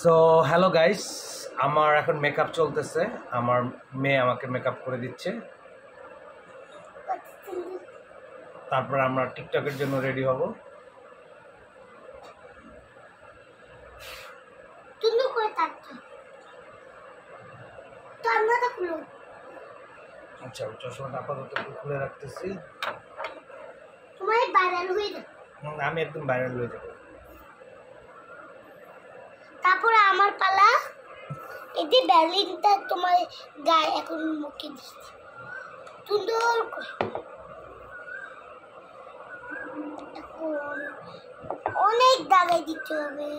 So hello guys, আমার এখন makeup চলতেছে। আমার মেয়ে আমাকে মেকআপ করে দিচ্ছে, তারপর আমরা টিকটকের জন্য রেডি হব। আচ্ছা, চশমাটা আপাতত খুলে রাখতেছি। আমি একদম ভাইরাল হয়ে যাব। তারপরে আমার পালা। এই যে ব্যালিনটা তোমার গায়ে এখন মুখে দিচ্ছি সুন্দর করে। এখন অনেক দাগাই দিতে হবে।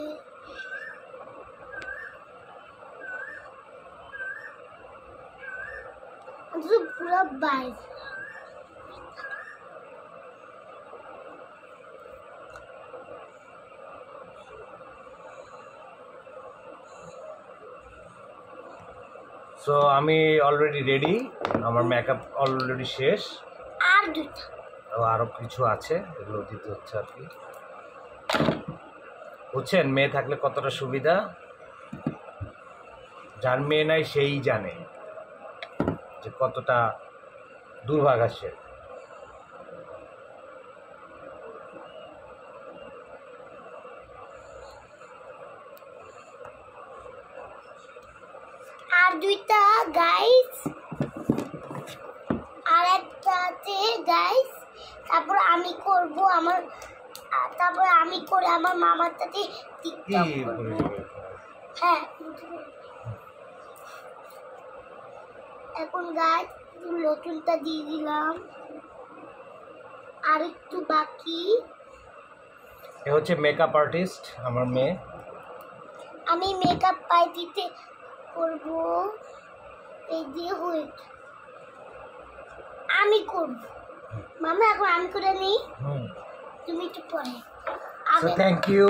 পুরো বাইরে সো আমি অলরেডি রেডি, আমার মেকআপ অলরেডি শেষ। আরও কিছু আছে, এগুলো দিতে হচ্ছে আর কি। বুঝছেন মেয়ে থাকলে কতটা সুবিধা। যার মেয়ে নাই সেই জানে যে কতটা দুর্ভাগ আসে। আর দুইটা গাইস, আর একটা আছে গাইস। তারপর আমি করব আমার, তারপর আমি করে আমার মামার সাথে টিকটক করব। হ্যাঁ, এখন গাইস নতুনটা দিয়ে দিলাম, আর একটু বাকি। এ হচ্ছে মেকআপ আর্টিস্ট আমার মেয়ে। আমি মেকআপ পাই দিতে করব। এই দিয়ে হয়েছে, আমি করব। মামা এখন আমি করে নিই, তুমি একটু পরে। থ্যাংক ইউ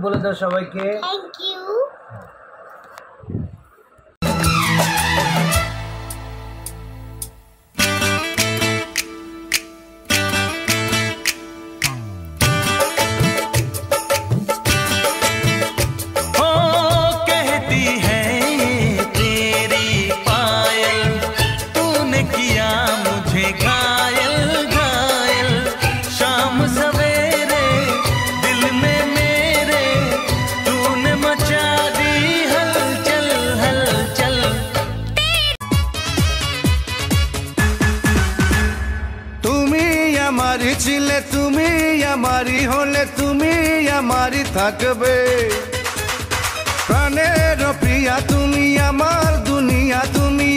বলে দাও সবাইকে। Thank you. ছিলে তুমি আমারি, হলে তুমি আমারি থাকবে। প্রাণের প্রিয়া তুমি, আমার দুনিয়া তুমি।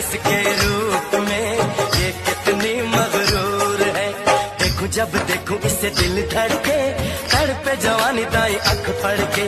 इसके रूप में ये कितनी मगरूर है। देखूं जब देखूं इससे दिल धड़के, तड़पे जवानी दाई अख फड़ के।